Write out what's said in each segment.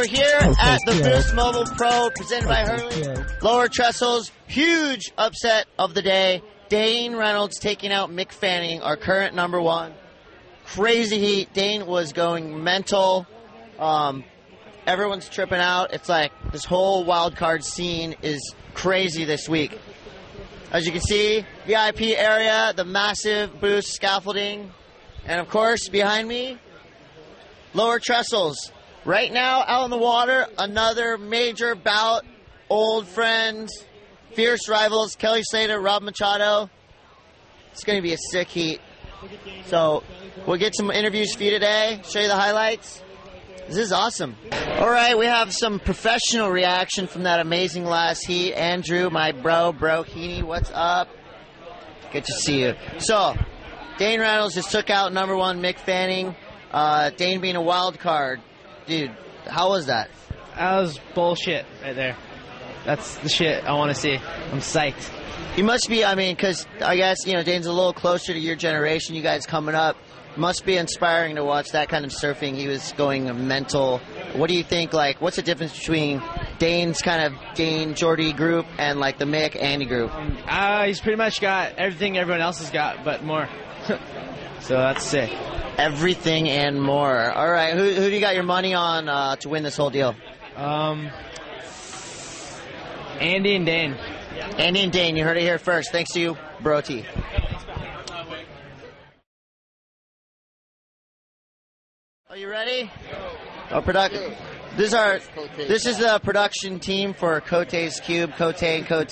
we're here at the Boost Mobile Pro presented by Hurley. Lower trestles, huge upset of the day. Dane Reynolds taking out Mick Fanning, our current number one. Crazy heat. Dane was going mental. Everyone's tripping out. It's like this whole wild card scene is crazy this week. As you can see, VIP area, the massive Boost scaffolding. And of course, behind me, lower trestles. Right now, out in the water, another major bout. Old friends, fierce rivals, Kelly Slater, Rob Machado. It's going to be a sick heat. So, we'll get some interviews for you today, show you the highlights. This is awesome. All right, we have some professional reaction from that amazing last heat. Andrew, my bro Heaney, what's up? Good to see you. So, Dane Reynolds just took out number one Mick Fanning. Dane being a wild card. Dude, how was that? That was bullshit right there. That's the shit I want to see. I'm psyched. You must be, because I guess, Dane's a little closer to your generation, you guys coming up. Must be inspiring to watch that kind of surfing. He was going mental. What do you think, what's the difference between Dane's Dane Jordy group and, the Mick Andy group? He's pretty much got everything everyone else has got, but more. So that's sick. Everything and more. All right, who do you got your money on to win this whole deal? Andy and Dane. Andy and Dane, you heard it here first. Thanks to you, Bro T. Are you ready? This is the production team for Cote's Cube, Cote and Cote.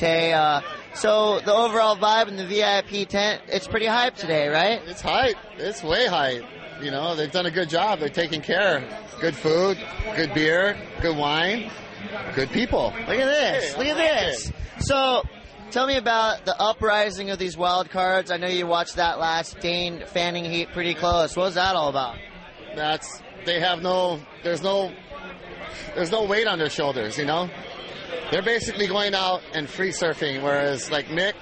So the overall vibe in the VIP tent, it's pretty hype today, right? It's hype. It's way hype. They've done a good job. They're taking care. Good food, good beer, good wine, good people. Look at this. Look at this. So tell me about the uprising of these wild cards. I know you watched that last Dane Fanning heat pretty close. What was that all about? There's no weight on their shoulders, They're basically going out and free surfing, whereas Mick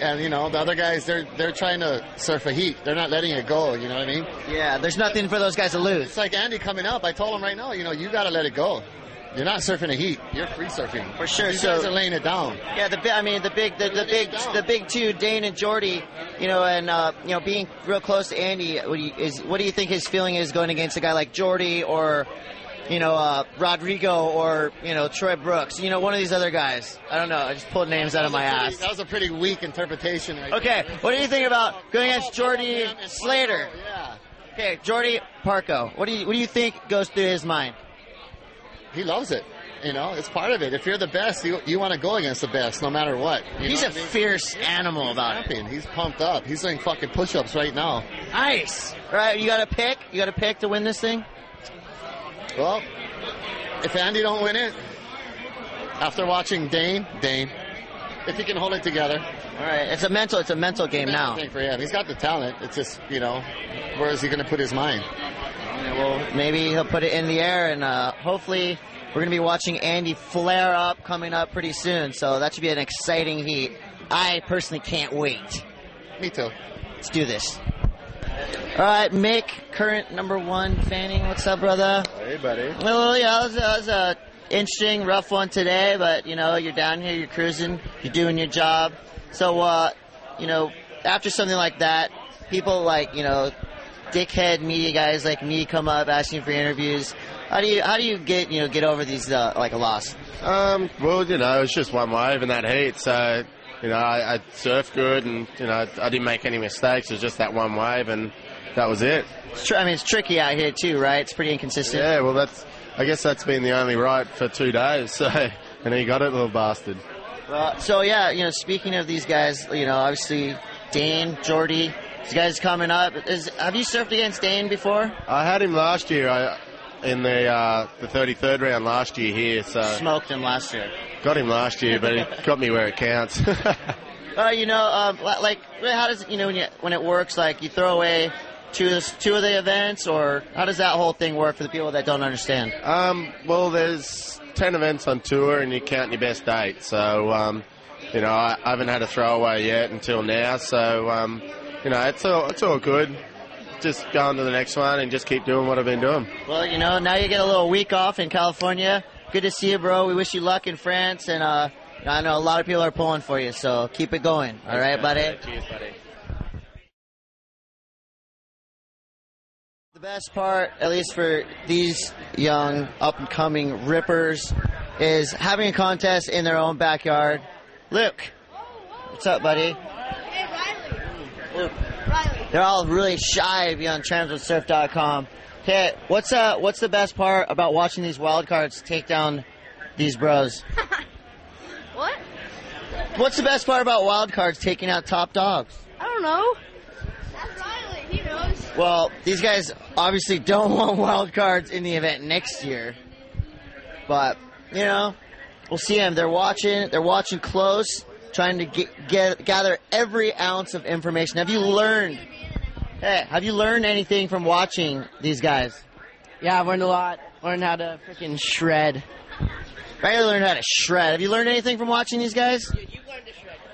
and, the other guys, they're trying to surf a heat. They're not letting it go, you know what I mean? Yeah, there's nothing for those guys to lose. It's like Andy coming up. I told him right now, you got to let it go. You're not surfing a heat. You're free surfing. For sure. These guys are laying it down. Yeah, the big two, Dane and Jordy, and being real close to Andy. What do you think his feeling is going against a guy like Jordy or, Rodrigo or Troy Brooks? One of these other guys. I don't know. I just pulled names out of my ass. That was a pretty weak interpretation. Okay, what do you think about going against Jordy Slater? Yeah. Okay, Jordy Parco. What do you think goes through his mind? He loves it. It's part of it. If you're the best, you want to go against the best, no matter what. He's a fierce animal about it. He's pumped up. He's doing fucking push-ups right now. Nice. All right, you got to pick. You got to pick to win this thing. Well, if Andy don't win it, after watching Dane, if he can hold it together. All right, it's a mental game now. Thing for him. He's got the talent. It's just where is he going to put his mind? Well, maybe he'll put it in the air, and hopefully we're going to be watching Andy flare up coming up pretty soon. So that should be an exciting heat. I personally can't wait. Me too. Let's do this. All right, Mick, current number one Fanning. What's up, brother? Hey, buddy. Well, yeah, it was a interesting, rough one today, but, you're down here, you're cruising, you're doing your job. So, after something like that, people dickhead media guys like me come up asking for interviews. How do you get over these a loss? Well, it's just one wave in that heat, so I surfed good, and I didn't make any mistakes. It was just that one wave, and that was it. It's tricky out here too, right? It's pretty inconsistent. Yeah, well, I guess that's been the only right for 2 days. So, and he got it, little bastard. So yeah, speaking of these guys, obviously Dane, Jordy. These guys coming up. Have you surfed against Dane before? I had him last year in the 33rd round last year here. So smoked him last year. Got him last year, but he got me where it counts. How does it, when it works? You throw away two of the events, or how does that whole thing work for the people that don't understand? Well, there's 10 events on tour, and you count your best 8. So I haven't had a throwaway yet until now. So it's all good. just go on to the next one and just keep doing what I've been doing. Well, now you get a little week off in California. Good to see you, bro. We wish you luck in France, and I know a lot of people are pulling for you, so keep it going. All right, buddy? Cheers, buddy. The best part, at least for these young, up-and-coming rippers, is having a contest in their own backyard. Luke, what's up, buddy? Hey, Riley. Luke. Riley. They're all really shy to be on transworldsurf.com. Okay, what's the best part about watching these wild cards take down these bros? What? What's the best part about wild cards taking out top dogs? I don't know. That's Riley. He knows. Well, these guys obviously don't want wild cards in the event next year. But, we'll see them. They're watching close, trying to gather every ounce of information. Have you learned anything from watching these guys? Yeah, I've learned a lot. Learned how to freaking shred. I learned how to shred. Have you learned anything from watching these guys?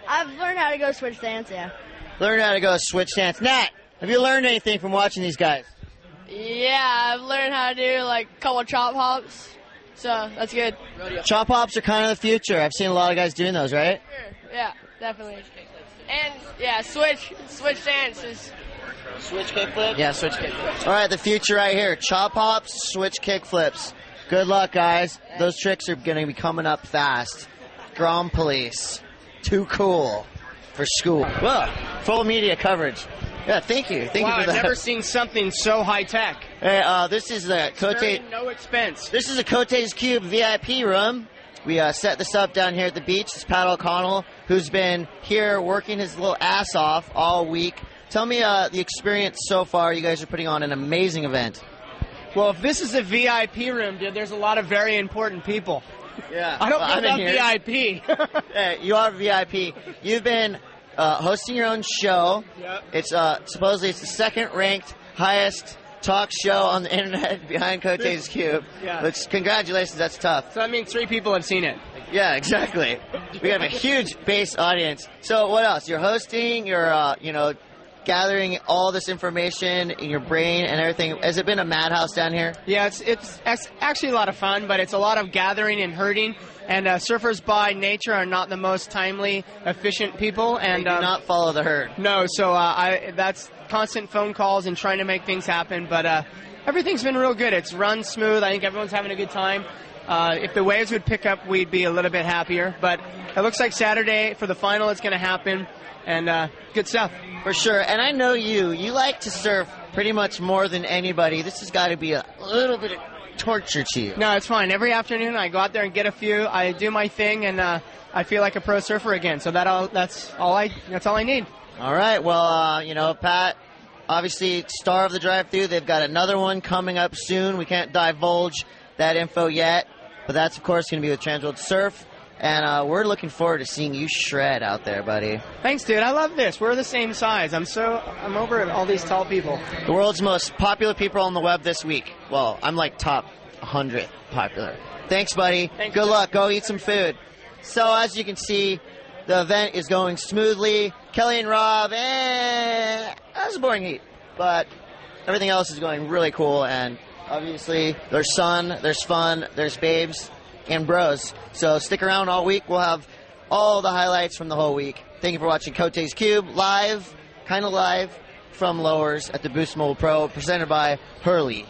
I've learned how to go switch stance, yeah. Learned how to go switch stance. Nat, have you learned anything from watching these guys? Yeah, I've learned how to do like a couple chop hops, so that's good. Chop hops are kind of the future. I've seen a lot of guys doing those, right? Sure. Yeah, definitely. And yeah, switch stance is. Switch kickflips? Yeah, switch kickflips. All right, the future right here. Chop hops, switch kickflips. Good luck, guys. Those tricks are going to be coming up fast. Grom Police. Too cool for school. Whoa, full media coverage. Yeah, thank you. Thank you for that. I've never seen something so high tech. Hey, this is the Cote. No expense. This is the Cote's Cube VIP room. We set this up down here at the beach. It's Pat O'Connell, who's been here working his little ass off all week. Tell me the experience so far. You guys are putting on an amazing event. Well, if this is a VIP room, dude, there's a lot of very important people. Yeah, I don't know about VIP. Hey, you are VIP. You've been hosting your own show. Yep. It's supposedly it's the second-ranked highest talk show on the internet behind Cote's Cube. Yeah. Which, congratulations, that's tough. So that means 3 people have seen it. Yeah, exactly. We have a huge base audience. So what else? You're hosting. You're gathering all this information in your brain and everything. Has it been a madhouse down here? Yeah, it's actually a lot of fun, but it's a lot of gathering and herding. And surfers by nature are not the most timely, efficient people. And They do not follow the herd. No, so that's constant phone calls and trying to make things happen. But everything's been real good. It's run smooth. I think everyone's having a good time. If the waves would pick up, we'd be a little bit happier. But it looks like Saturday for the final it's going to happen. And good stuff. For sure. And I know you like to surf pretty much more than anybody. This has got to be a little bit of torture to you. No, it's fine. Every afternoon I go out there and get a few. I do my thing, and I feel like a pro surfer again. So that's all I need. All right. Well, Pat, obviously star of the drive-thru. They've got another one coming up soon. We can't divulge that info yet, but that's of course going to be with Transworld Surf. And we're looking forward to seeing you shred out there, buddy. Thanks, dude. I love this. We're the same size. I'm over all these tall people. The world's most popular people on the web this week. Well, I'm like top 100 popular. Thanks, buddy. Thanks, Good luck. Go eat some food. So, as you can see, the event is going smoothly. Kelly and Rob, that was a boring heat. But everything else is going really cool. And obviously, there's sun, there's fun, there's babes, and bros. So stick around all week. We'll have all the highlights from the whole week. Thank you for watching Cote's Cube live, kind of live, from Lowers at the Boost Mobile Pro, presented by Hurley.